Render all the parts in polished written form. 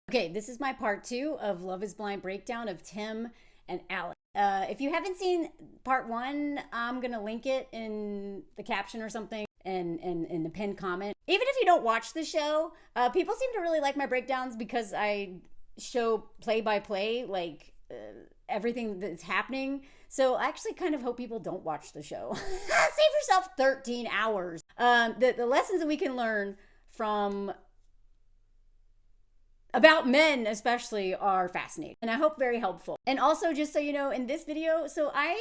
Okay, this is my part 2 of Love is Blind breakdown of Tim and Alex. If you haven't seen part 1, I'm going to link it in the caption or something and in the pinned comment. Even if you don't watch the show, people seem to really like my breakdowns because I show play by play, like everything that's happening. So I actually kind of hope people don't watch the show. Save yourself 13 hours. The lessons that we can learn from about men especially are fascinating and I hope very helpful. And also, just so you know, in this video,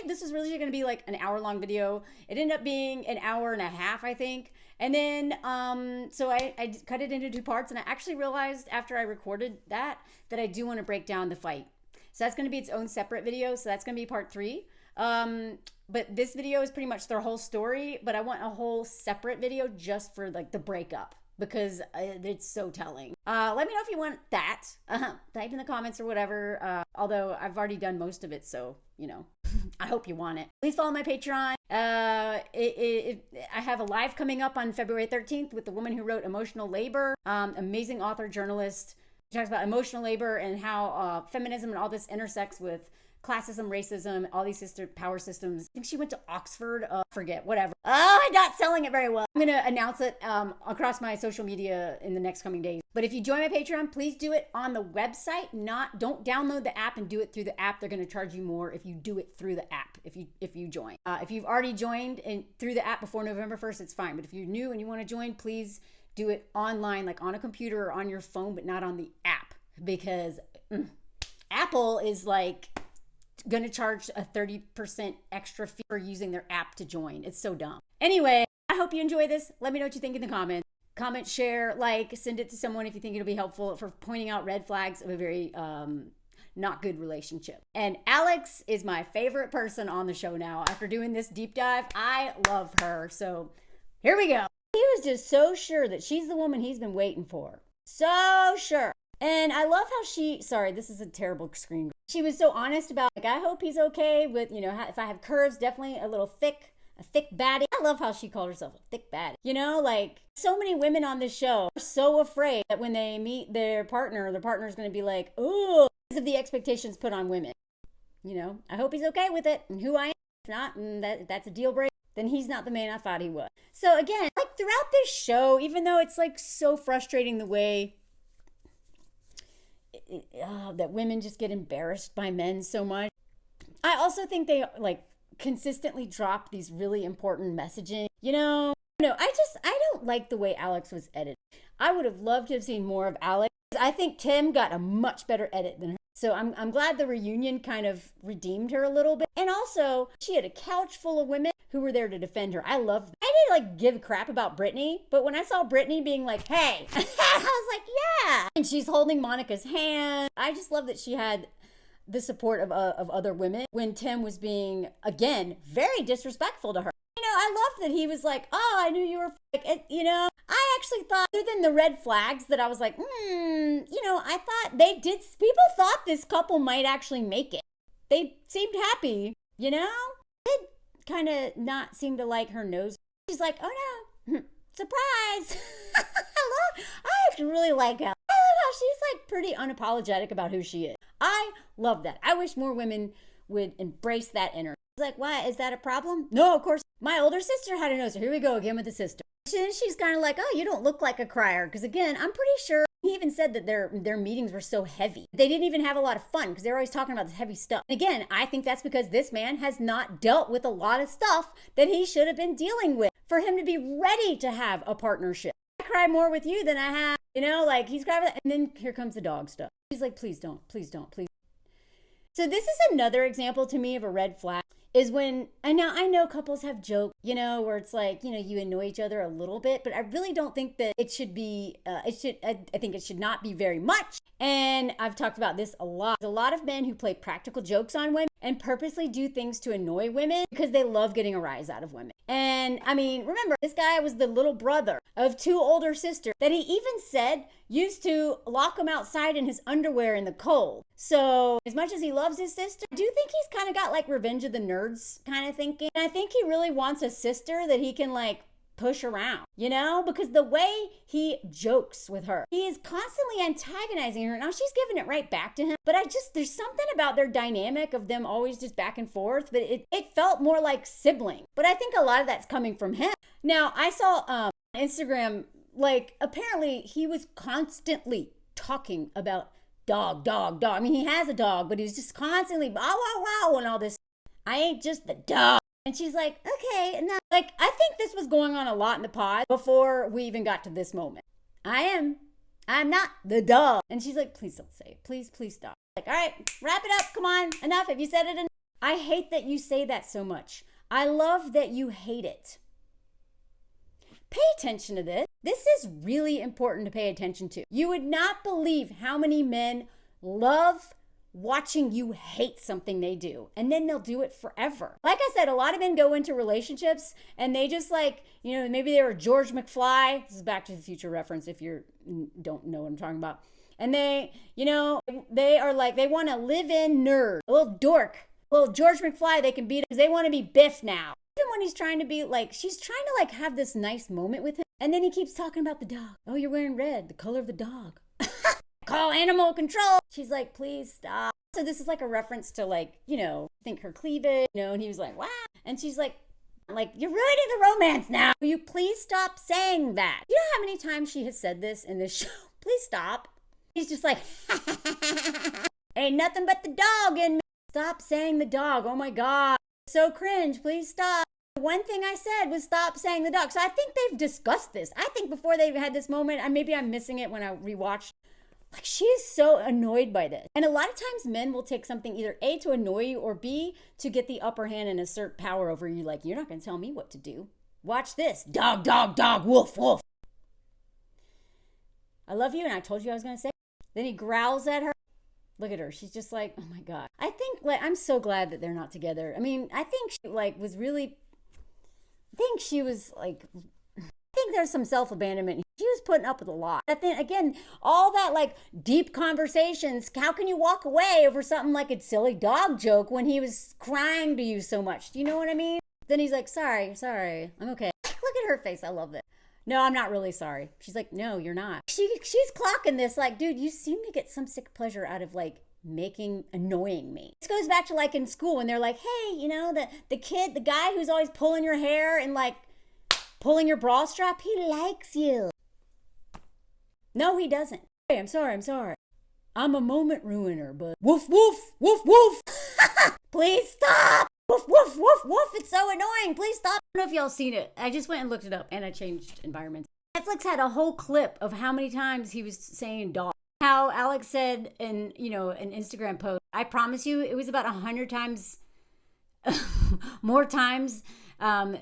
this was really going to be like an hour-long video. It ended up being an hour and a half, I think. And then so I cut it into 2 parts, and I actually realized after I recorded that I do want to break down the fight. So that's going to be its own separate video. So that's going to be part 3. But this video is pretty much their whole story, but I want a whole separate video just for like the breakup, because it's so telling. Let me know if you want that. Type in the comments or whatever. Although I've already done most of it, so, you know, I hope you want it. Please follow my Patreon. I have a live coming up on February 13th with the woman who wrote Emotional Labor. Amazing author, journalist. She talks about emotional labor and how feminism and all this intersects with classism, racism, all these power systems. I think she went to Oxford. Forget, whatever. Oh, I'm not selling it very well. I'm going to announce it across my social media in the next coming days. But if you join my Patreon, please do it on the website. Don't download the app and do it through the app. They're going to charge you more if you do it through the app, if you join. If you've already joined and through the app before November 1st, it's fine. But if you're new and you want to join, please do it online, like on a computer or on your phone, but not on the app, because Apple is like going to charge a 30% extra fee for using their app to join. It's so dumb. Anyway, I hope you enjoy this. Let me know what you think in the comments. Comment, share, like, send it to someone if you think it'll be helpful for pointing out red flags of a very not good relationship. And Alex is my favorite person on the show now. After doing this deep dive, I love her. So here we go. He was just so sure that she's the woman he's been waiting for. So sure. And I love how sorry, this is a terrible screen. She was so honest about, like, I hope he's okay with, you know, if I have curves, definitely a thick baddie. I love how she called herself a thick baddie. You know, like, so many women on this show are so afraid that when they meet their partner's going to be like, oh, because of the expectations put on women. You know, I hope he's okay with it and who I am. If not, and that's a deal breaker, then he's not the man I thought he was. So again, like throughout this show, even though it's like so frustrating the way that women just get embarrassed by men so much, I also think they like consistently drop these really important messaging. You know, I don't like the way Alex was edited. I would have loved to have seen more of Alex. I think Tim got a much better edit than her. So I'm glad the reunion kind of redeemed her a little bit. And also, she had a couch full of women who were there to defend her. I loved that. I didn't like give a crap about Brittany, but when I saw Brittany being like, hey, I was like, yeah. And she's holding Monica's hand. I just love that she had the support of other women when Tim was being, again, very disrespectful to her. You know, I love that he was like, oh, I knew you were, you know, I actually thought, other than the red flags, that I was like, you know, I thought people thought this couple might actually make it. They seemed happy, you know? Did kind of not seem to like her nose. She's like, oh no, surprise. I actually really like her. I love how she's like pretty unapologetic about who she is. I love that. I wish more women would embrace that energy. Like, why? Is that a problem? No, of course. My older sister had a nose. So here we go again with the sister. She's kind of like, oh, you don't look like a crier. Because again, I'm pretty sure he even said that their meetings were so heavy. They didn't even have a lot of fun because they're always talking about this heavy stuff. And again, I think that's because this man has not dealt with a lot of stuff that he should have been dealing with for him to be ready to have a partnership. I cry more with you than I have, you know, like he's crying. And then here comes the dog stuff. He's like, please don't, please don't, please. So this is another example to me of a red flag. Is when, I know couples have jokes, you know, where it's like, you know, you annoy each other a little bit, but I really don't think that it should be, I think it should not be very much. And I've talked about this a lot. There's a lot of men who play practical jokes on women and purposely do things to annoy women because they love getting a rise out of women. And I mean, remember, this guy was the little brother of 2 older sisters that he even said used to lock him outside in his underwear in the cold. So as much as he loves his sister, I do think he's kind of got like Revenge of the Nerds kind of thinking. And I think he really wants a sister that he can like push around, you know, because the way he jokes with her, he is constantly antagonizing her. Now she's giving it right back to him, but there's something about their dynamic of them always just back and forth, but it felt more like sibling. But I think a lot of that's coming from him. Now I saw on Instagram, like apparently he was constantly talking about dog. I mean, he has a dog, but he was just constantly wow, wow, wow, and all this. I ain't just the dog. And she's like, okay, no. Like, I think this was going on a lot in the pod before we even got to this moment. I'm not the dog. And she's like, please don't say it. Please stop. Like, all right, wrap it up. Come on, enough. Have you said it enough? I hate that you say that so much. I love that you hate it. Pay attention to this. This is really important to pay attention to. You would not believe how many men love watching you hate something they do, and then they'll do it forever. Like I said, a lot of men go into relationships and they just like, you know, maybe they were George McFly. This is Back to the Future reference if you don't know what I'm talking about. And they, you know, they are like, they want to live in nerd, a little dork, a little George McFly they can beat because they want to be Biff now. Even when he's trying to be like, she's trying to like have this nice moment with him, and then he keeps talking about the dog. Oh, you're wearing red, the color of the dog. Call animal control. She's like, please stop. So this is like a reference to like, you know, think her cleavage, you know, and he was like, wow. And she's like, you're ruining the romance now. Will you please stop saying that? You know how many times she has said this in this show? Please stop. He's just like, ain't nothing but the dog in me. Stop saying the dog. Oh my God. So cringe. Please stop. One thing I said was stop saying the dog. So I think they've discussed this. I think before they've had this moment, and maybe I'm missing it when I rewatched. Like, she is so annoyed by this. And a lot of times men will take something either A, to annoy you, or B, to get the upper hand and assert power over you. Like, you're not going to tell me what to do. Watch this. Dog, wolf, wolf. I love you, and I told you I was going to say. Then he growls at her. Look at her. She's just like, oh my God. I think, like, I'm so glad that they're not together. I mean, I think she, like, was really, I think there's some self-abandonment. She was putting up with a lot. But then again, all that like deep conversations, how can you walk away over something like a silly dog joke when he was crying to you so much? Do you know what I mean? Then he's like, sorry, I'm okay. Look at her face. I love it. No, I'm not really sorry. She's like, no, you're not. She's clocking this like, dude, you seem to get some sick pleasure out of like annoying me. This goes back to like in school when they're like, hey, you know, the guy who's always pulling your hair and like pulling your bra strap, he likes you. No, he doesn't. Hey, I'm sorry. I'm a moment ruiner, but woof, woof, woof, woof. Please stop. Woof, woof, woof, woof. It's so annoying. Please stop. I don't know if y'all seen it. I just went and looked it up and I changed environments. Netflix had a whole clip of how many times he was saying dog. How Alex said in, you know, an Instagram post, I promise you it was about 100 times more times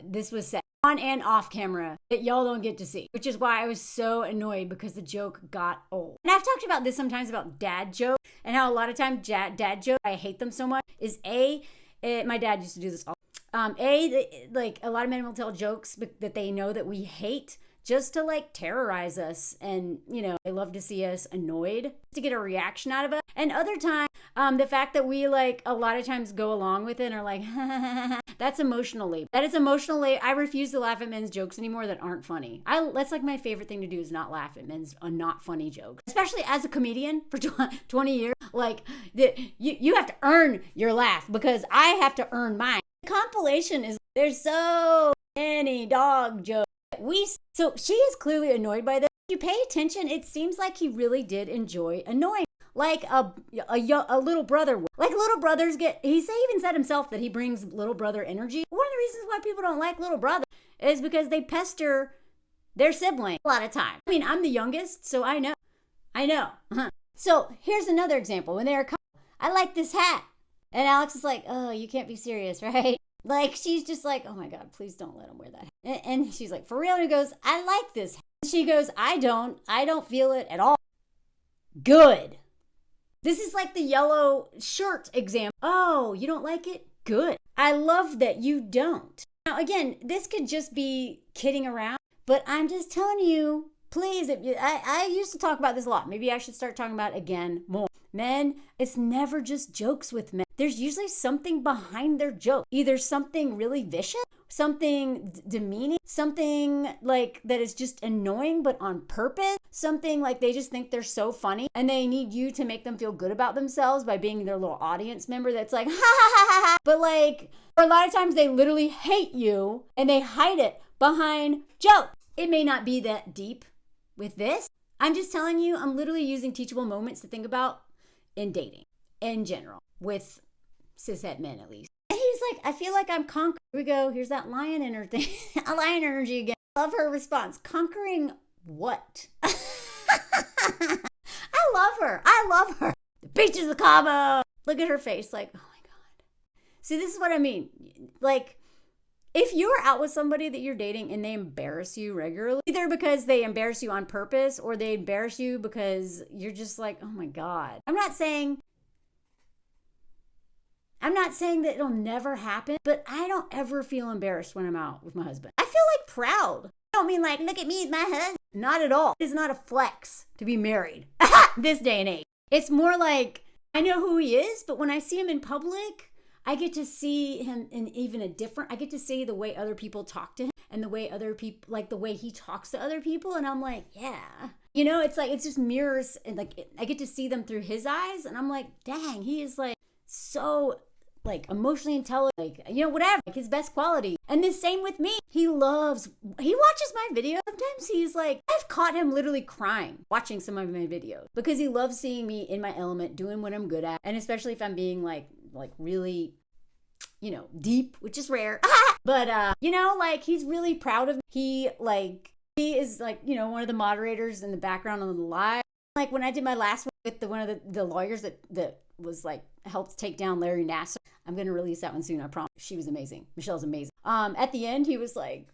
this was said. On and off camera that y'all don't get to see, which is why I was so annoyed because the joke got old. And I've talked about this sometimes about dad jokes and how a lot of times dad jokes, I hate them so much, is my dad used to do this all. Like a lot of men will tell jokes that they know that we hate just to like terrorize us, and you know, they love to see us annoyed to get a reaction out of us. And other times, the fact that we like a lot of times go along with it and are like, that's emotional labor. That is emotional labor. I refuse to laugh at men's jokes anymore that aren't funny. That's like my favorite thing to do is not laugh at men's not funny jokes. Especially as a comedian for 20 years. Like, you have to earn your laugh because I have to earn mine. The compilation is, there's so many dog jokes. So she is clearly annoyed by this. If you pay attention, it seems like he really did enjoy annoying. Like a little brother would. Like little brothers he even said himself that he brings little brother energy. One of the reasons why people don't like little brother is because they pester their sibling a lot of times. I mean, I'm the youngest, so I know. Uh-huh. So here's another example. When they're I like this hat. And Alex is like, oh, you can't be serious, right? Like, she's just like, oh my God, please don't let him wear that. And she's like, for real? And he goes, I like this. She goes, I don't feel it at all. Good. This is like the yellow shirt example. Oh, you don't like it? Good. I love that you don't. Now, again, this could just be kidding around, but I'm just telling you, please, I used to talk about this a lot. Maybe I should start talking about it again more. Men, it's never just jokes with men. there's usually something behind their joke. Either something really vicious, something demeaning, something like that is just annoying but on purpose, something like they just think they're so funny and they need you to make them feel good about themselves by being their little audience member that's like, ha ha ha ha ha. But like, or a lot of times they literally hate you and they hide it behind jokes. It may not be that deep with this. I'm just telling you, I'm literally using teachable moments to think about in dating in general with cishet men at least. And he's like, I feel like I'm conquering. Here we go. Here's that lion energy. A lion energy again. Love her response. Conquering what? I love her. I love her. The beaches of Cabo. Look at her face. Like, oh my God. See, this is what I mean. Like, if you're out with somebody that you're dating and they embarrass you regularly, either because they embarrass you on purpose or they embarrass you because you're just like, oh my God. I'm not saying that it'll never happen, but I don't ever feel embarrassed when I'm out with my husband. I feel like proud. I don't mean like, look at me, my husband. Not at all. It is not a flex to be married this day and age. It's more like, I know who he is, but when I see him in public, I get to see him in even a different, I get to see the way other people talk to him and the way other people, like the way he talks to other people. And I'm like, yeah. You know, it's like, it's just mirrors and like, I get to see them through his eyes. And I'm like, dang, he is like so like emotionally intelligent, like, you know, whatever, like his best quality. And the same with me. He watches my videos. Sometimes he's like, I've caught him literally crying watching some of my videos because he loves seeing me in my element, doing what I'm good at. And especially if I'm being like really, you know, deep, which is rare. But, you know, like he's really proud of me. He is like, you know, one of the moderators in the background on the live. Like when I did my last one with one of the lawyers that was like, helped take down Larry Nassar. I'm going to release that one soon. I promise. She was amazing. Michelle's amazing. At the end, he was like,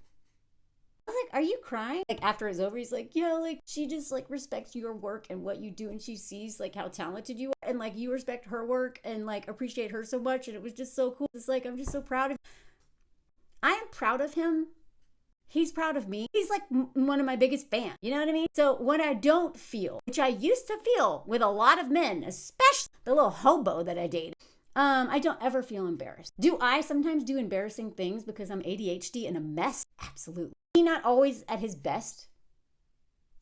I was like, are you crying? Like after it's over, he's like, yeah, like she just like respects your work and what you do. And she sees like how talented you are and like you respect her work and like appreciate her so much. And it was just so cool. It's like, I'm just so proud of him. I am proud of him. He's proud of me. He's like one of my biggest fans. You know what I mean? So when I don't feel, which I used to feel with a lot of men, especially the little hobo that I dated, I don't ever feel embarrassed. Do I sometimes do embarrassing things because I'm ADHD and a mess? Absolutely. He not always at his best?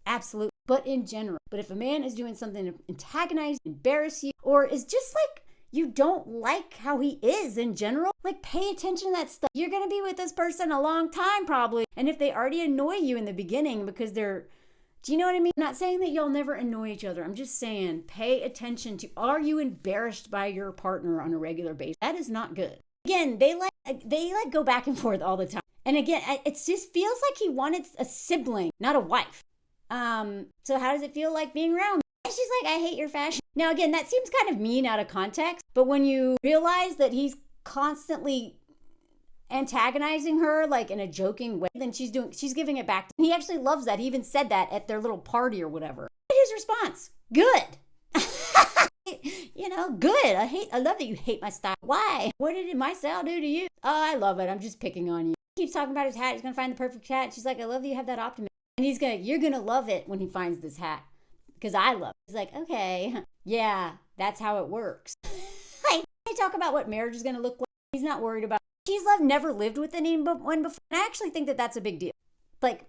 Absolutely. But in general. But if a man is doing something to antagonize, embarrass you, or is just like, you don't like how he is in general, like pay attention to that stuff. You're going to be with this person a long time probably. And if they already annoy you in the beginning because do you know what I mean? I'm not saying that you'll never annoy each other. I'm just saying pay attention to, are you embarrassed by your partner on a regular basis? That is not good. Again, they go back and forth all the time. And again, it just feels like he wanted a sibling, not a wife. So how does it feel like being around me? And she's like, I hate your fashion. Now, again, that seems kind of mean out of context. But when you realize that he's constantly antagonizing her like in a joking way, then she's giving it back. He actually loves that. He even said that at their little party or whatever. His response, good. You know, good. I love that you hate my style. Why? What did my style do to you? Oh, I love it. I'm just picking on you. He keeps talking about his hat. He's going to find the perfect hat. She's like, I love that you have that optimism. And you're going to love it when he finds this hat. Because I love it. He's like, okay, yeah, that's how it works. Like, they talk about what marriage is going to look like. He's not worried about it. He's never lived with anyone before. And I actually think that that's a big deal. Like,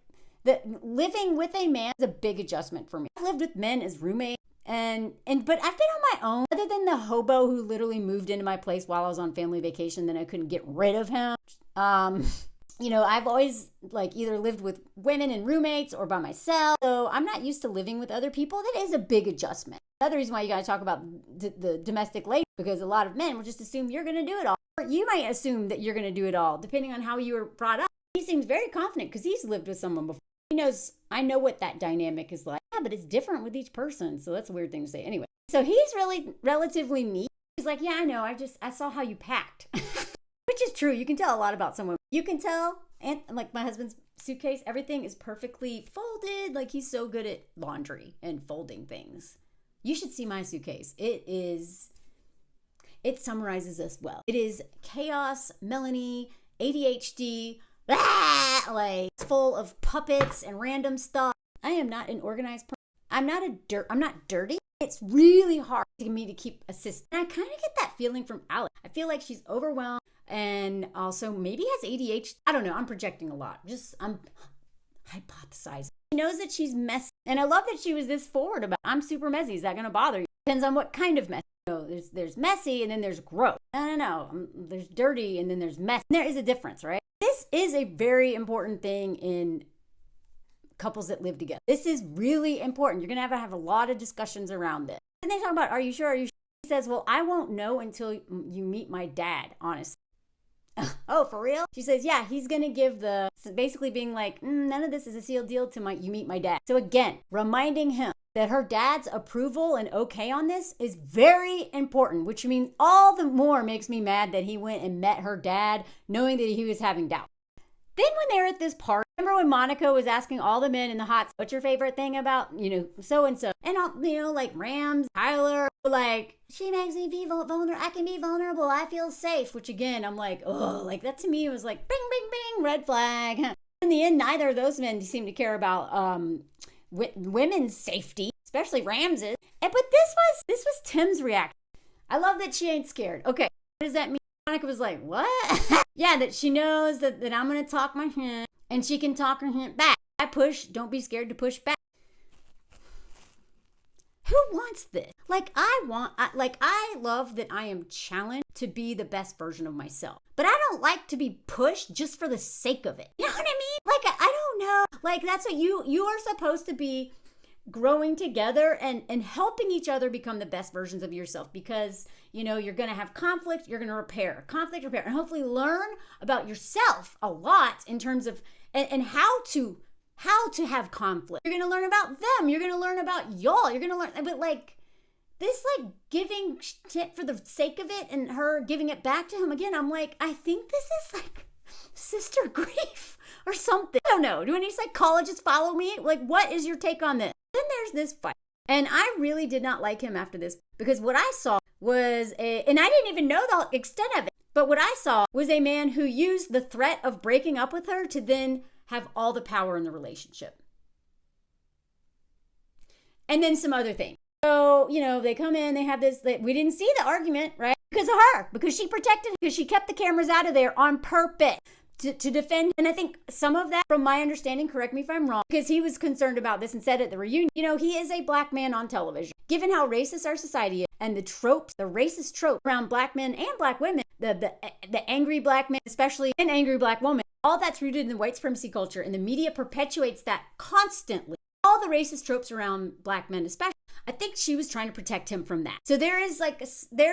living with a man is a big adjustment for me. I've lived with men as roommates. But I've been on my own. Other than the hobo who literally moved into my place while I was on family vacation, then I couldn't get rid of him. You know, I've always like either lived with women and roommates or by myself. So I'm not used to living with other people. That is a big adjustment. Another reason why you got to talk about the domestic labor, because a lot of men will just assume you're going to do it all. Or you might assume that you're going to do it all, depending on how you were brought up. He seems very confident because he's lived with someone before. He knows, I know what that dynamic is like. Yeah, but it's different with each person. So that's a weird thing to say. Anyway, so he's really relatively neat. He's like, yeah, I know. I saw how you packed. Which is true. You can tell a lot about someone. You can tell, and like my husband's suitcase, everything is perfectly folded. Like he's so good at laundry and folding things. You should see my suitcase. It summarizes us well. It is chaos, Melanie, ADHD, like full of puppets and random stuff. I am not an organized person. I'm not dirty. It's really hard for me to keep assisting. And I kind of get that feeling from Alex. I feel like she's overwhelmed and also maybe has ADHD. I don't know. I'm projecting a lot. I'm hypothesizing. She knows that she's messy. And I love that she was this forward about, I'm super messy. Is that going to bother you? Depends on what kind of messy. There's messy and then there's gross. No. There's dirty and then there's messy. There is a difference, right? This is a very important thing in couples that live together. This is really important. You're going to have a lot of discussions around this. And they talk about, are you sure? He says, well, I won't know until you meet my dad, honestly. Oh, for real? She says, yeah, he's going to give basically being like, none of this is a sealed deal till you meet my dad. So again, reminding him that her dad's approval and okay on this is very important, which means all the more makes me mad that he went and met her dad knowing that he was having doubt. Then when they're at this party, remember when Monica was asking all the men in the hot, what's your favorite thing about, so-and-so? And, like Rams, Tyler, like, she makes me be vulnerable. I can be vulnerable. I feel safe, which again, I'm like, oh, like that to me was like, bing, bing, bing, red flag. In the end, neither of those men seem to care about women's safety, especially Rams's. But this was Tim's reaction. I love that she ain't scared. Okay, what does that mean? Monica was like, what? Yeah, that she knows that I'm going to talk my hint and she can talk her hint back. I push, don't be scared to push back. Who wants this? I love that I am challenged to be the best version of myself. But I don't like to be pushed just for the sake of it. You know what I mean? Like, I don't know. Like, that's what you are supposed to be, growing together and helping each other become the best versions of yourself, because you're going to have conflict, you're going to repair, and hopefully learn about yourself a lot in terms of and how to have conflict. You're going to learn about them, you're going to learn about y'all, you're going to learn, but like this, like giving shit for the sake of it and her giving it back to him again, I'm like, I think this is like sister grief or something. I don't know. Do any psychologists follow me? Like, what is your take on this? Then there's this fight. And I really did not like him after this, because what I saw was and I didn't even know the extent of it, but what I saw was a man who used the threat of breaking up with her to then have all the power in the relationship. And then some other things. So, they come in, they have this, we didn't see the argument, right? Because of her, because she kept the cameras out of there on purpose. To defend. And I think some of that, from my understanding, correct me if I'm wrong, because he was concerned about this and said at the reunion, he is a black man on television. Given how racist our society is and the tropes, the racist trope around black men and black women, the angry black man, especially an angry black woman, all that's rooted in the white supremacy culture, and the media perpetuates that constantly. All the racist tropes around black men, especially. I think she was trying to protect him from that. So there's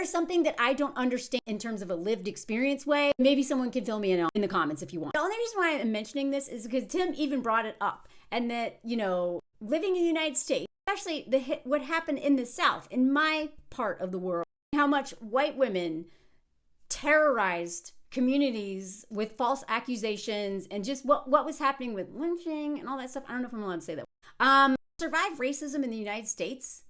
something that I don't understand in terms of a lived experience way. Maybe someone can fill me in the comments if you want. The only reason why I'm mentioning this is because Tim even brought it up, and that, living in the United States, especially what happened in the South, in my part of the world, how much white women terrorized communities with false accusations and just what was happening with lynching and all that stuff. I don't know if I'm allowed to say that. Survive racism in the United States.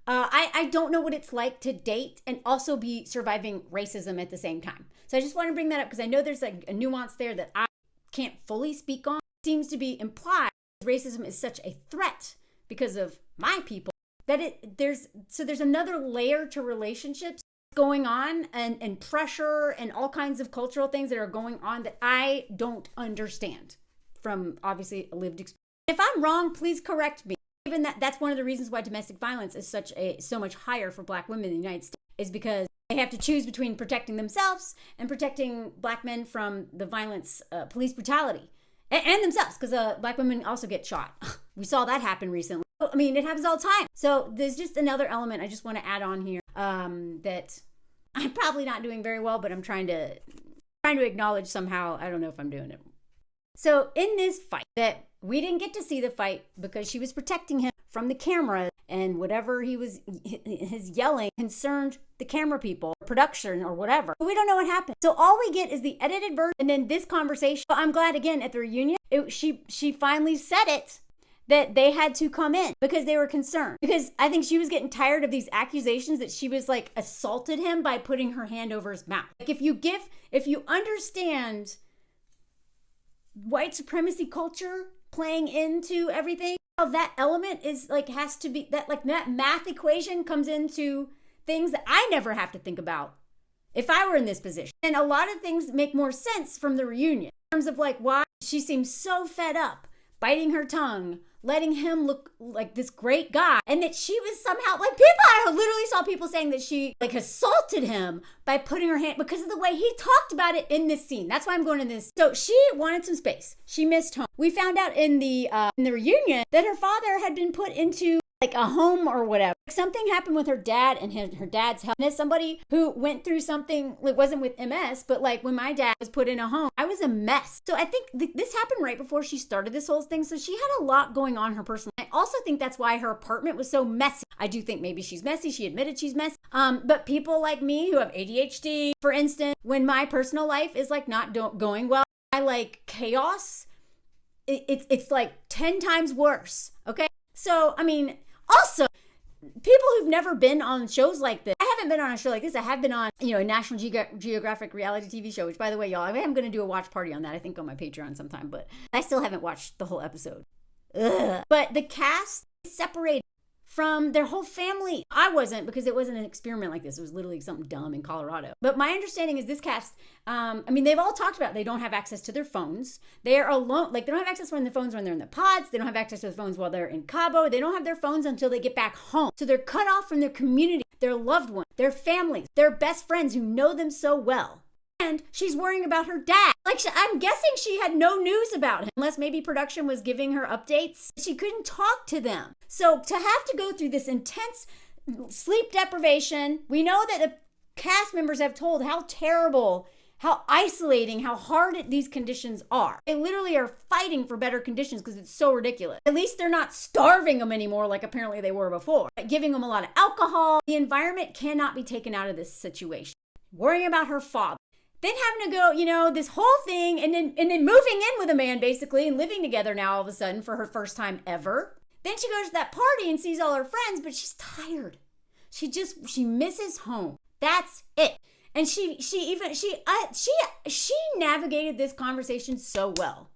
I don't know what it's like to date and also be surviving racism at the same time. So I just want to bring that up because I know there's like a nuance there that I can't fully speak on. It seems to be implied racism is such a threat because of my people that there's another layer to relationships going on and pressure and all kinds of cultural things that are going on that I don't understand from obviously a lived experience. If I'm wrong, please correct me. Given that's one of the reasons why domestic violence is so much higher for black women in the United States, is because they have to choose between protecting themselves and protecting black men from the violence, police brutality, and themselves, because black women also get shot. We saw that happen recently. I mean, it happens all the time. So there's just another element I just want to add on here that I'm probably not doing very well, but I'm trying to acknowledge somehow. I don't know if I'm doing it. So in this fight, that we didn't get to see the fight because she was protecting him from the camera, and whatever his yelling concerned the camera people, production or whatever. We don't know what happened. So all we get is the edited version, and then this conversation. I'm glad again at the reunion, she finally said it, that they had to come in because they were concerned. Because I think she was getting tired of these accusations that she was like assaulted him by putting her hand over his mouth. Like if you understand white supremacy culture, playing into everything. How that element is like, has to be that, like, that math equation comes into things that I never have to think about if I were in this position. And a lot of things make more sense from the reunion in terms of like why she seems so fed up, biting her tongue, letting him look like this great guy, and that she was somehow like, I literally saw people saying that she like assaulted him by putting her hand, because of the way he talked about it in this scene. That's why I'm going to this. So she wanted some space. She missed home. We found out in the reunion that her father had been put into like a home or whatever. Something happened with her dad and her dad's health. And as somebody who went through something, it wasn't with MS, but like when my dad was put in a home, I was a mess. So I think this happened right before she started this whole thing. So she had a lot going on in her personal life. I also think that's why her apartment was so messy. I do think maybe she's messy. She admitted she's messy. But people like me who have ADHD, for instance, when my personal life is like not going well, I like chaos. It's like 10 times worse. Okay. So, I mean, also, people who've never been on shows like this, I haven't been on a show like this. I have been on, a National Geographic reality TV show, which, by the way, y'all, I am going to do a watch party on that, I think on my Patreon sometime, but I still haven't watched the whole episode. Ugh. But the cast is separated from their whole family. I wasn't, because it wasn't an experiment like this. It was literally something dumb in Colorado. But my understanding is this cast, they've all talked about they don't have access to their phones. They're alone. Like, they don't have access when the phones when they're in the pods. They don't have access to the phones while they're in Cabo. They don't have their phones until they get back home. So they're cut off from their community, their loved ones, their families, their best friends who know them so well. And she's worrying about her dad. Like, I'm guessing she had no news about him, unless maybe production was giving her updates. She couldn't talk to them. So to have to go through this intense sleep deprivation, we know that the cast members have told how terrible, how isolating, how hard these conditions are. They literally are fighting for better conditions because it's so ridiculous. At least they're not starving them anymore like apparently they were before. Giving them a lot of alcohol. The environment cannot be taken out of this situation. Worrying about her father. Then having to go, this whole thing, and then moving in with a man, basically, and living together now all of a sudden for her first time ever. Then she goes to that party and sees all her friends, but she's tired. She misses home. That's it. And she navigated this conversation so well.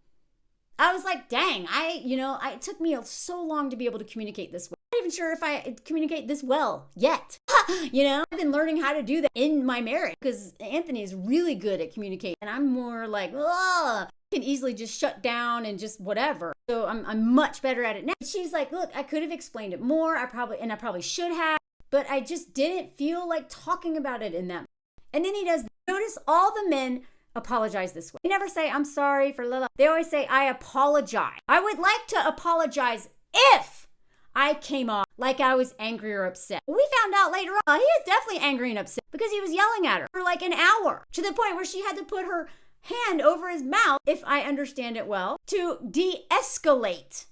I was like, dang, it took me so long to be able to communicate this way. I'm not even sure if I communicate this well yet. I've been learning how to do that in my marriage because Anthony is really good at communicating, and I'm more like, can easily just shut down and just whatever. So I'm much better at it now. She's like, look, I could have explained it more. I probably should have, but I just didn't feel like talking about it in that. And then he does. Notice all the men apologize this way. They never say, I'm sorry for Lila. They always say, I apologize. I would like to apologize if I came off like I was angry or upset. We found out later on, he is definitely angry and upset because he was yelling at her for like an hour, to the point where she had to put her hand over his mouth, if I understand it well, to de-escalate,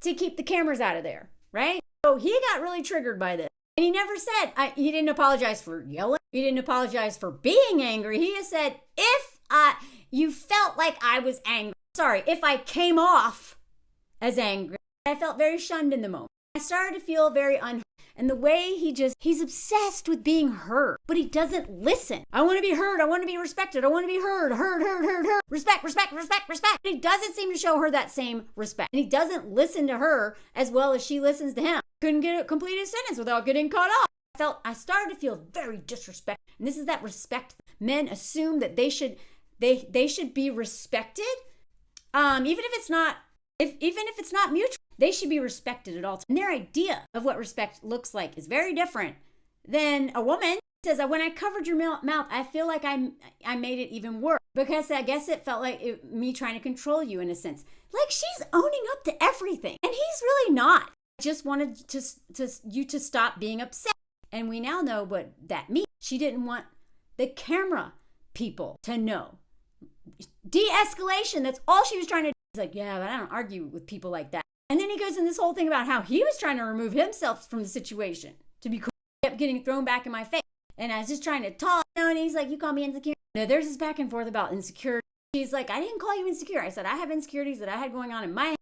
to keep the cameras out of there, right? So he got really triggered by this. And he never said, he didn't apologize for yelling. He didn't apologize for being angry. He just said, if you felt like I was angry, sorry, if I came off as angry, I felt very shunned in the moment. I started to feel very unheard. And the way he's obsessed with being heard, but he doesn't listen. I want to be heard. I want to be respected. I want to be heard. Respect. But he doesn't seem to show her that same respect. And he doesn't listen to her as well as she listens to him. Couldn't complete his sentence without getting caught up. I started to feel very disrespected. And this is that respect. Men assume that they should be respected. Even if it's not mutual. They should be respected at all times. And their idea of what respect looks like is very different than a woman. Says, when I covered your mouth, I feel like I made it even worse. Because I guess it felt like me trying to control you in a sense. Like she's owning up to everything. And he's really not. I just wanted you to stop being upset. And we now know what that means. She didn't want the camera people to know. De-escalation, that's all she was trying to do. He's like, yeah, but I don't argue with people like that. And then he goes in this whole thing about how he was trying to remove himself from the situation to be cool. He kept getting thrown back in my face. And I was just trying to talk. And he's like, you call me insecure. There's this back and forth about insecurity. She's like, I didn't call you insecure. I said, I have insecurities that I had going on in my head.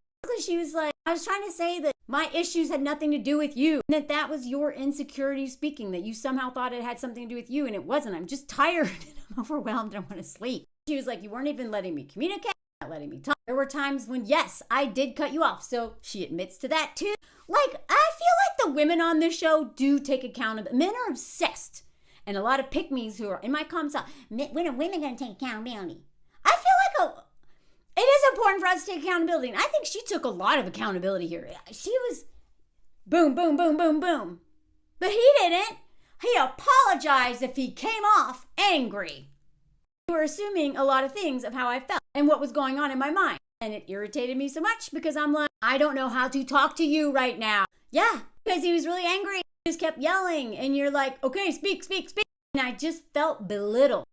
She was like, I was trying to say that my issues had nothing to do with you. And that was your insecurity speaking. That you somehow thought it had something to do with you. And it wasn't. I'm just tired. And I'm overwhelmed. And I want to sleep. She was like, you weren't even letting me communicate. Not letting me talk. There were times when, yes, I did cut you off. So she admits to that too. Like, I feel like the women on this show do take accountability. Men are obsessed. And a lot of pick-me's who are in my comments, when are women going to take accountability? I feel like it is important for us to take accountability. And I think she took a lot of accountability here. She was boom, boom, boom, boom, boom. But he didn't. He apologized if he came off angry. You were assuming a lot of things of how I felt and what was going on in my mind. And it irritated me so much because I'm like, I don't know how to talk to you right now. Yeah, because he was really angry. He just kept yelling. And you're like, okay, speak, speak, speak. And I just felt belittled.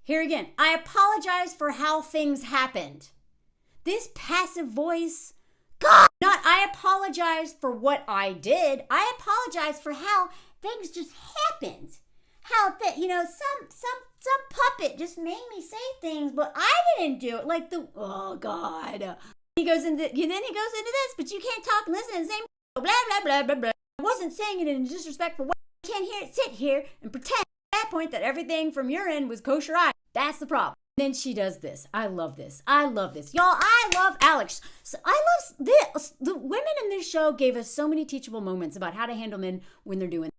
Here again, I apologize for how things happened. This passive voice, God, not I apologize for what I did. I apologize for how things just happened. How that, some puppet just made me say things, but I didn't do it. Like oh God. He goes into this, but you can't talk and listen to the same blah, blah, blah, blah, blah. I wasn't saying it in a disrespectful way. You can't sit here and pretend at that point that everything from your end was kosher. That's the problem. Then she does this. I love this. Y'all, I love Alex. So I love this. The women in this show gave us so many teachable moments about how to handle men when they're doing.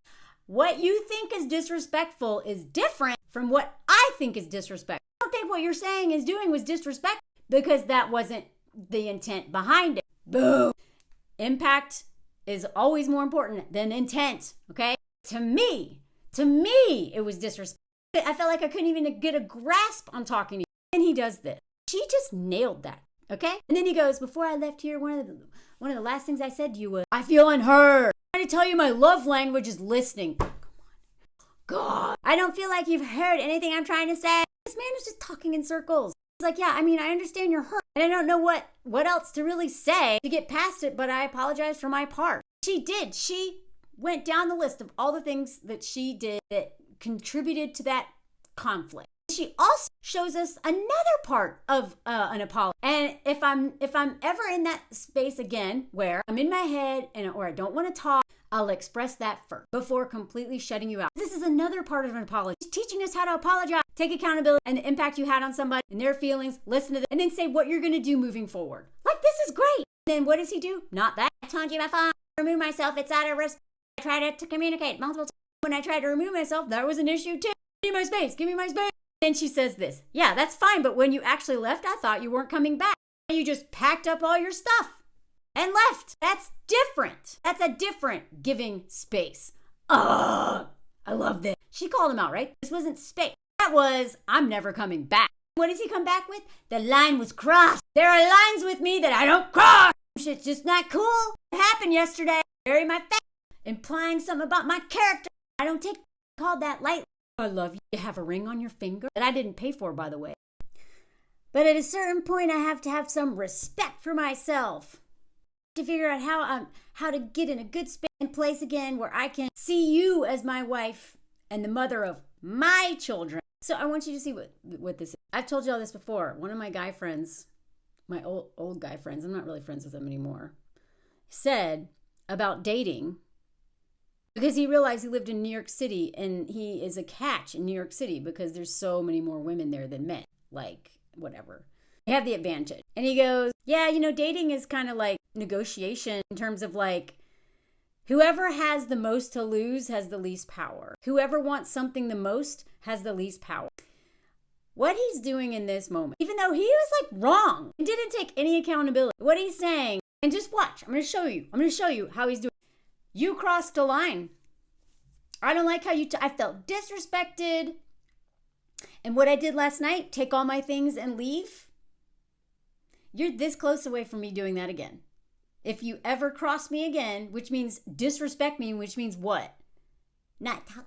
What you think is disrespectful is different from what I think is disrespectful. I don't think what you're saying is doing was disrespectful because that wasn't the intent behind it. Boom. Impact is always more important than intent, okay? To me, it was disrespectful. I felt like I couldn't even get a grasp on talking to you. And he does this. She just nailed that, okay? And then he goes, before I left here, one of the last things I said to you was, I feel unheard. I'm trying to tell you my love language is listening. Come on. God. I don't feel like you've heard anything I'm trying to say. This man is just talking in circles. He's like, yeah, I mean, I understand you're hurt. And I don't know what else to really say to get past it, but I apologize for my part. She did. She went down the list of all the things that she did that contributed to that conflict. She also shows us another part of an apology. And if I'm ever in that space again where I'm in my head or I don't want to talk, I'll express that first before completely shutting you out. This is another part of an apology. She's teaching us how to apologize, take accountability and the impact you had on somebody and their feelings, listen to them, and then say what you're going to do moving forward. Like, this is great. Then what does he do? Not that. I told you my phone. Remove myself. It's out of respect. I tried to communicate multiple times. When I tried to remove myself, that was an issue too. Give me my space. Give me my space. Then she says this. Yeah, that's fine. But when you actually left, I thought you weren't coming back. You just packed up all your stuff and left. That's different. That's a different giving space. I love this. She called him out, right? This wasn't space. That was, I'm never coming back. What does he come back with? The line was crossed. There are lines with me that I don't cross. Shit's just not cool. It happened yesterday. Bury my face. Implying something about my character. I don't take called that lightly. I love you. You have a ring on your finger that I didn't pay for, by the way. But at a certain point, I have to have some respect for myself to figure out how to get in a good space and place again where I can see you as my wife and the mother of my children. So I want you to see what this is. I've told you all this before. One of my guy friends, my old guy friends, I'm not really friends with them anymore, said about dating. Because he realized he lived in New York City and he is a catch in New York City because there's so many more women there than men. Like, whatever. They have the advantage. And he goes, yeah, dating is kind of like negotiation in terms of like, whoever has the most to lose has the least power. Whoever wants something the most has the least power. What he's doing in this moment, even though he was like wrong and didn't take any accountability, what he's saying, and just watch, I'm going to show you how he's doing. You crossed a line. I don't like how I felt disrespected. And what I did last night, take all my things and leave. You're this close away from me doing that again. If you ever cross me again, which means disrespect me, which means what? Not talk.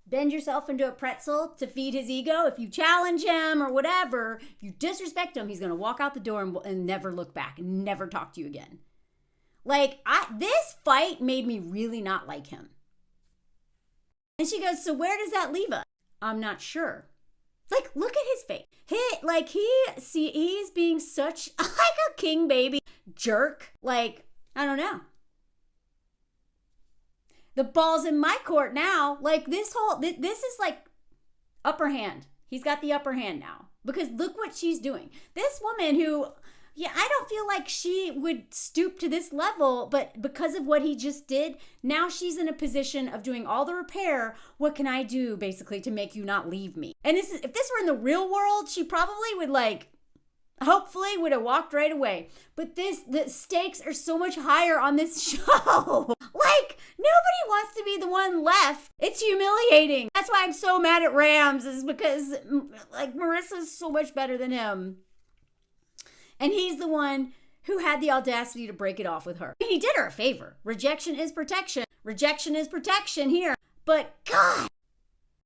Bend yourself into a pretzel to feed his ego. If you challenge him or whatever, you disrespect him, he's going to walk out the door and never look back and never talk to you again. Like, this fight made me really not like him. And she goes, so where does that leave us? I'm not sure. Like, look at his face. He's being such like a king baby jerk. Like, I don't know. The ball's in my court now. Like, this is like upper hand. He's got the upper hand now. Because look what she's doing. This woman who, yeah, I don't feel like she would stoop to this level, but because of what he just did, now she's in a position of doing all the repair. What can I do, basically, to make you not leave me? And this is, if this were in the real world, she probably would hopefully would have walked right away. But the stakes are so much higher on this show. Nobody wants to be the one left. It's humiliating. That's why I'm so mad at Rams, is because Marissa's so much better than him. And he's the one who had the audacity to break it off with her. He did her a favor. Rejection is protection. Rejection is protection here. But God,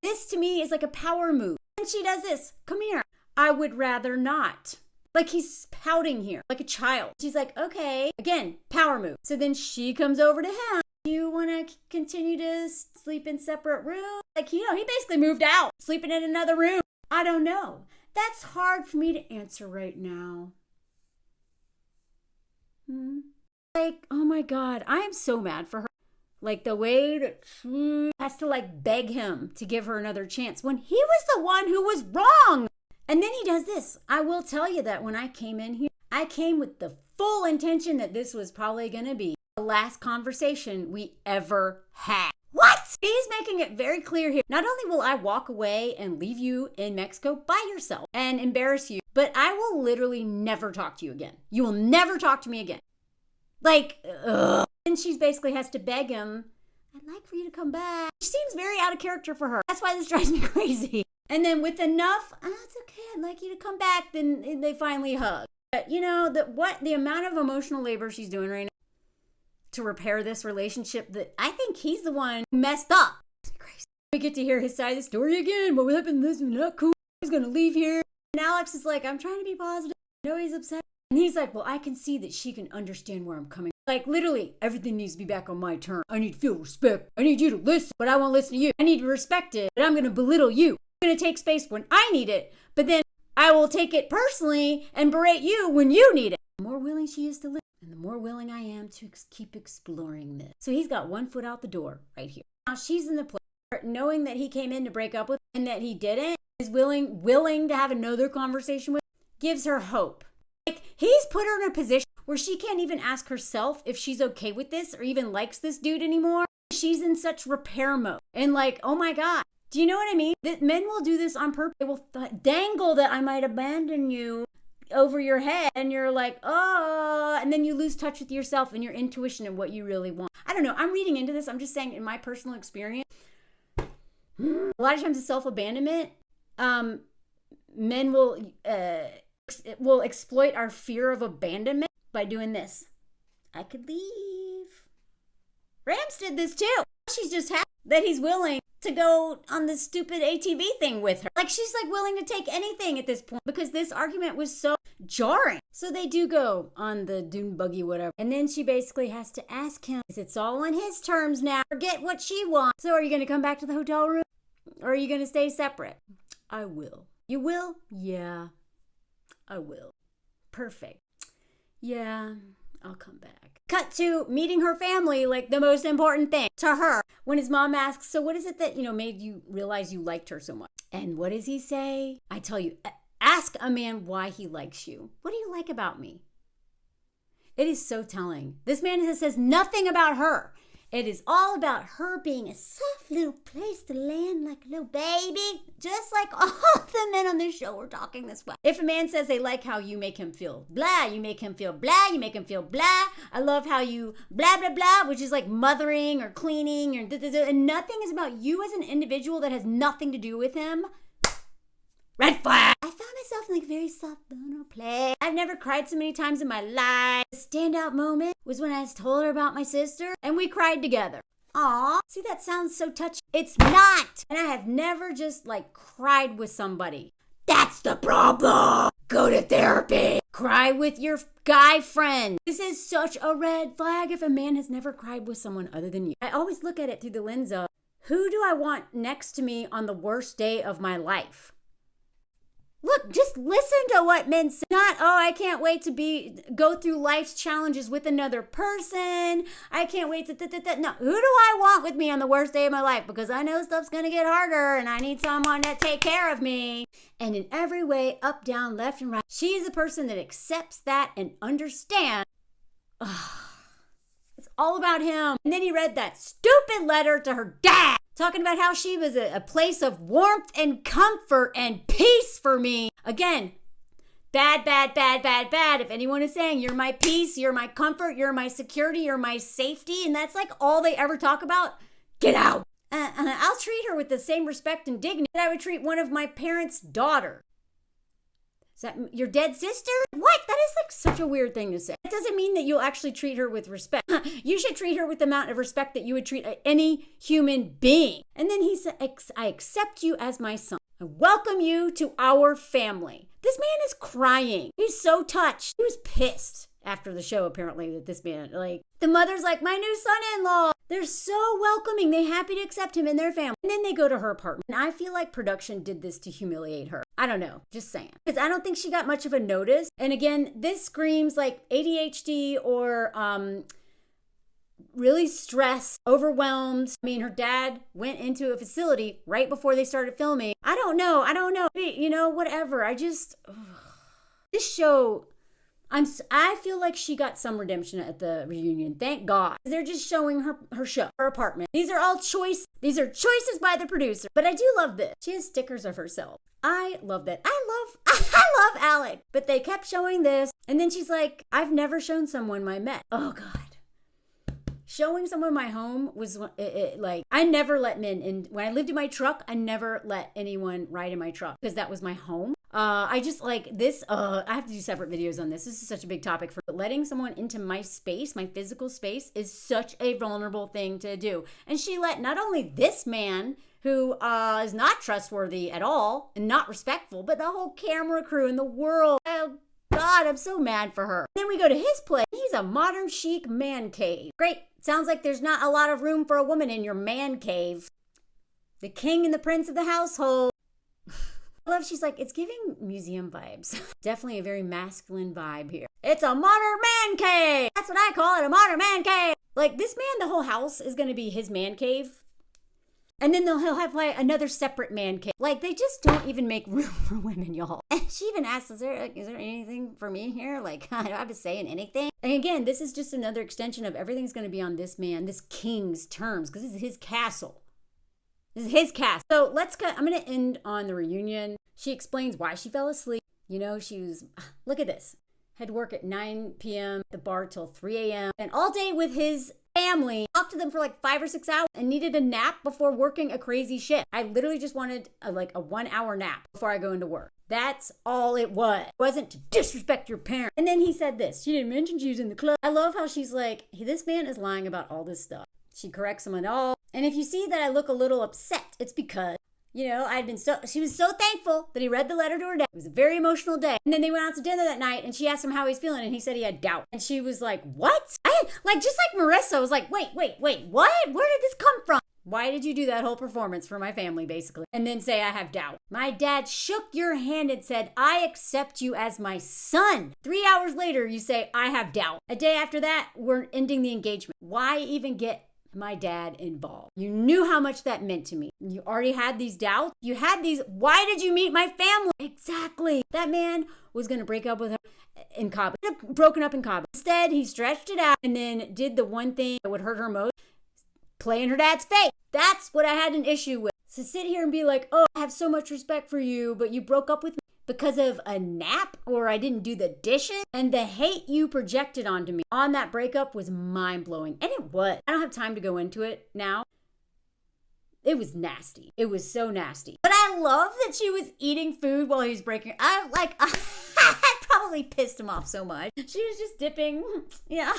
this to me is like a power move. And she does this. Come here. I would rather not. Like he's pouting here, like a child. She's like, okay. Again, power move. So then she comes over to him. You want to continue to sleep in separate rooms? He basically moved out, sleeping in another room. I don't know. That's hard for me to answer right now. Oh my God, I am so mad for her. The way that she has to beg him to give her another chance when he was the one who was wrong. And then he does this. I will tell you that when I came in here, I came with the full intention that this was probably going to be the last conversation we ever had. What? He's making it very clear here. Not only will I walk away and leave you in Mexico by yourself and embarrass you, but I will literally never talk to you again. You will never talk to me again. And she basically has to beg him, I'd like for you to come back. She seems very out of character for her. That's why this drives me crazy. And then with enough, it's okay, I'd like you to come back, then they finally hug. But the amount of emotional labor she's doing right now to repair this relationship, that I think he's the one who messed up. It's crazy. We get to hear his side of the story again. What happened? This is not cool. He's going to leave here. And Alex is like, I'm trying to be positive. I know he's upset. And he's like, well, I can see that she can understand where I'm coming. Literally, everything needs to be back on my terms. I need to feel respect. I need you to listen, but I won't listen to you. I need to respect it, but I'm going to belittle you. I'm going to take space when I need it, but then I will take it personally and berate you when you need it. The more willing she is to listen, and the more willing I am to keep exploring this. So he's got one foot out the door right here. Now she's in the place, knowing that he came in to break up with and that he didn't, is willing to have another conversation with, gives her hope. He's put her in a position where she can't even ask herself if she's okay with this or even likes this dude anymore. She's in such repair mode. And oh my God. Do you know what I mean? That men will do this on purpose. They will dangle that I might abandon you over your head. And you're like, oh, and then you lose touch with yourself and your intuition and what you really want. I don't know. I'm reading into this. I'm just saying in my personal experience, a lot of times it's self-abandonment. Men will exploit our fear of abandonment by doing this. I could leave. Rams did this too. She's just happy that he's willing to go on this stupid ATV thing with her. She's willing to take anything at this point because this argument was so jarring. So they do go on the dune buggy, whatever. And then she basically has to ask him, it's all on his terms now. Forget what she wants. So are you going to come back to the hotel room? Or are you going to stay separate? I will. You will? Yeah, I will. Perfect. Yeah, I'll come back. Cut to meeting her family, the most important thing to her. When his mom asks, so what is it that, made you realize you liked her so much? And what does he say? I tell you, ask a man why he likes you. What do you like about me? It is so telling. This man says nothing about her. It is all about her being a soft little place to land like a little baby. Just like all the men on this show are talking this way. If a man says they like how you make him feel blah, you make him feel blah, you make him feel blah. I love how you blah, blah, blah, which is like mothering or cleaning or and nothing is about you as an individual that has nothing to do with him. Red flag. I found myself in a very soft vulnerable place. I've never cried so many times in my life. The standout moment was when I told her about my sister and we cried together. Aw, see, that sounds so touching. It's not. And I have never just cried with somebody. That's the problem. Go to therapy. Cry with your guy friend. This is such a red flag if a man has never cried with someone other than you. I always look at it through the lens of, who do I want next to me on the worst day of my life? Look, just listen to what men say. Not, oh, I can't wait to go through life's challenges with another person. I can't wait to, no. Who do I want with me on the worst day of my life? Because I know stuff's going to get harder and I need someone to take care of me. And in every way, up, down, left, and right, she is a person that accepts that and understands. It's all about him. And then he read that stupid letter to her dad, talking about how she was a place of warmth and comfort and peace for me. Again, bad, bad, bad, bad, bad. If anyone is saying you're my peace, you're my comfort, you're my security, you're my safety, and that's like all they ever talk about, get out. I'll treat her with the same respect and dignity that I would treat one of my parents' daughter. Is that your dead sister? What? That is like such a weird thing to say. It doesn't mean that you'll actually treat her with respect. You should treat her with the amount of respect that you would treat any human being. And then he said, I accept you as my son. I welcome you to our family. This man is crying. He's so touched. He was pissed after the show, apparently, that this man, like, the mother's like, my new son-in-law. They're so welcoming. They're happy to accept him in their family. And then they go to her apartment. And I feel like production did this to humiliate her. I don't know. Just saying. Because I don't think she got much of a notice. And again, this screams like ADHD or really stressed, overwhelmed. I mean, her dad went into a facility right before they started filming. I don't know. You know, whatever. This show, I feel like she got some redemption at the reunion. Thank God. They're just showing her show, her apartment. These are all choices. These are choices by the producer. But I do love this. She has stickers of herself. I love that. I love Alec. But they kept showing this. And then she's like, I've never shown someone my Met. Oh God. Showing someone my home was like, I never let men in. When I lived in my truck, I never let anyone ride in my truck because that was my home. I just like this. I have to do separate videos on this. This is such a big topic. For letting someone into my space, my physical space, is such a vulnerable thing to do. And she let not only this man, who is not trustworthy at all and not respectful, but the whole camera crew in the world. Oh God, I'm so mad for her. Then we go to his place. He's a modern chic man cave. Great. Sounds like there's not a lot of room for a woman in your man cave. The king and the prince of the household. I love she's like, it's giving museum vibes. Definitely a very masculine vibe here. It's a modern man cave. That's what I call it, a modern man cave. Like this man, the whole house is going to be his man cave. And then he'll have like another separate man cave. Like they just don't even make room for women, y'all. And she even asks, is there anything for me here? Like, I don't have to say in anything. And again, this is just another extension of everything's going to be on this man, this king's terms, because this is his castle. This is his castle. So I'm going to end on the reunion. She explains why she fell asleep. You know, look at this. Had work at 9 p.m. at the bar till 3 a.m. And all day with his family, talked to them for like 5 or 6 hours and needed a nap before working a crazy shift. I literally just wanted a 1 hour nap before I go into work. That's all it was. It wasn't to disrespect your parents. And then he said this. She didn't mention she was in the club. I love how she's like, this man is lying about all this stuff. She corrects him at all. And if you see that I look a little upset, it's because, you know, she was so thankful that he read the letter to her dad. It was a very emotional day. And then they went out to dinner that night and she asked him how he's feeling and he said he had doubt. And she was like, what? Just like Marissa was like, wait, what? Where did this come from? Why did you do that whole performance for my family, basically? And then say, I have doubt. My dad shook your hand and said, I accept you as my son. 3 hours later, you say, I have doubt. A day after that, we're ending the engagement. Why even get my dad involved? You knew how much that meant to me. You already had these doubts. Why did you meet my family? Exactly. That man was going to break up with her in Cabo. Broken up in Cabo. Instead, he stretched it out and then did the one thing that would hurt her most. Play in her dad's face. That's what I had an issue with. To sit here and be like, oh, I have so much respect for you, but you broke up with me because of a nap or I didn't do the dishes. And the hate you projected onto me on that breakup was mind-blowing. And it was. I don't have time to go into it now. It was nasty. It was so nasty. But I love that she was eating food while he was breaking. I probably pissed him off so much. She was just dipping. Yeah.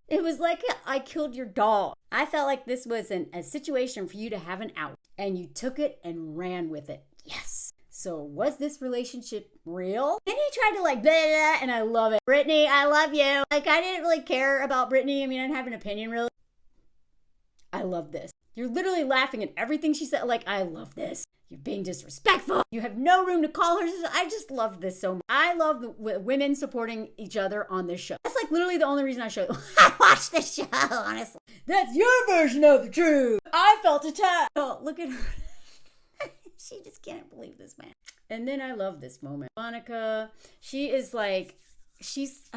It was like, I killed your dog. I felt like this was a situation for you to have an out. And you took it and ran with it. Yes. So was this relationship real? Then he tried to blah, blah, and I love it. Brittany, I love you. I didn't really care about Brittany. I mean, I didn't have an opinion really. I love this. You're literally laughing at everything she said. I love this. You're being disrespectful. You have no room to call her sister. I just love this so much. I love the women supporting each other on this show. That's like literally the only reason I watch this show, honestly. That's your version of the truth. I felt attacked. Oh, look at her. She just can't believe this, man. And then I love this moment. Monica, she is like, just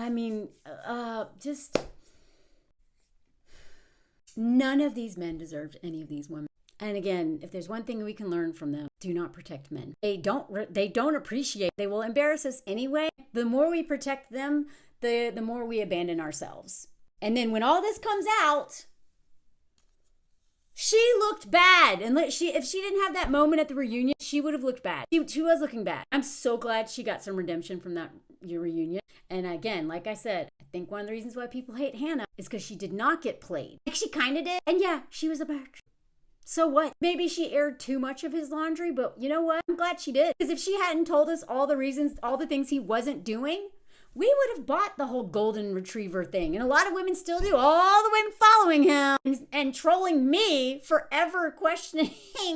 none of these men deserved any of these women. And again, if there's one thing we can learn from them, do not protect men. They don't appreciate. They will embarrass us anyway. The more we protect them, the more we abandon ourselves. And then when all this comes out, she looked bad. And if she didn't have that moment at the reunion, she would have looked bad. She was looking bad. I'm so glad she got some redemption from that reunion. And again, like I said, I think one of the reasons why people hate Hannah is because she did not get played. Like she kind of did. And yeah, she was a back. So what? Maybe she aired too much of his laundry, but you know what? I'm glad she did. Because if she hadn't told us all the reasons, all the things he wasn't doing, we would have bought the whole golden retriever thing. And a lot of women still do. All the women following him and trolling me forever questioning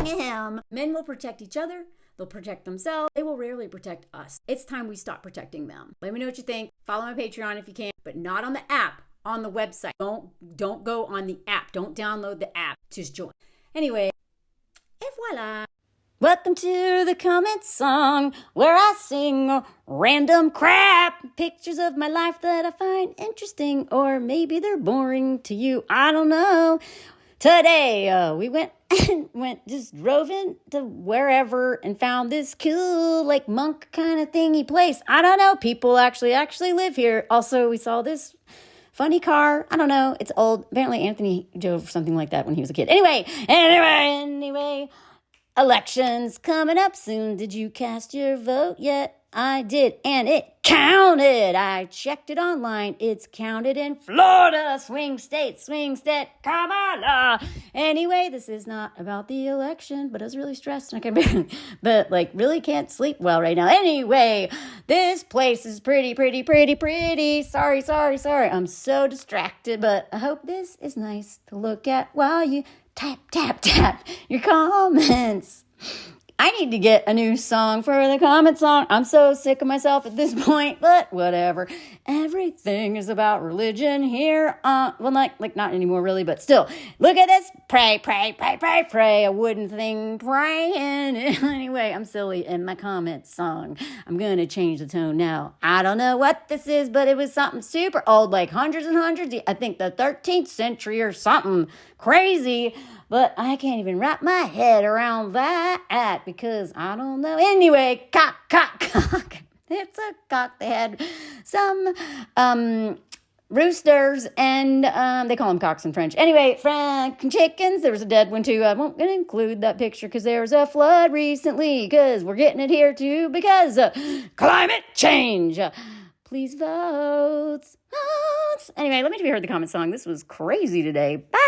him. Men will protect each other. They'll protect themselves. They will rarely protect us. It's time we stop protecting them. Let me know what you think. Follow my Patreon if you can, but not on the app, on the website. Don't go on the app. Don't download the app. Just join. Anyway, et voila. Welcome to the comment song where I sing random crap, pictures of my life that I find interesting, or maybe they're boring to you. I don't know. Today, we just drove into wherever and found this cool, like monk kind of thingy place. I don't know. People actually live here. Also, we saw this funny car. I don't know. It's old. Apparently Anthony drove something like that when he was a kid. Anyway. Elections coming up soon. Did you cast your vote yet? I did, and it counted. I checked it online. It's counted in Florida. Swing state, Kamala. Anyway, this is not about the election, but I was really stressed. But really can't sleep well right now. Anyway, this place is pretty. Sorry. I'm so distracted, but I hope this is nice to look at while you tap your comments. I need to get a new song for the comment song. I'm so sick of myself at this point, but whatever. Everything is about religion here. Not anymore really, but still. Look at this. Pray. A wooden thing praying. Anyway, I'm silly in my comment song. I'm going to change the tone now. I don't know what this is, but it was something super old, like hundreds and hundreds. I think the 13th century or something crazy. But I can't even wrap my head around that because I don't know. Anyway, cock. It's a cock. They had some roosters and they call them cocks in French. Anyway, Frank chickens. There was a dead one too. I won't include that picture because there was a flood recently because we're getting it here too because climate change. Please vote. Anyway, let me know if you heard the comment song. This was crazy today. Bye.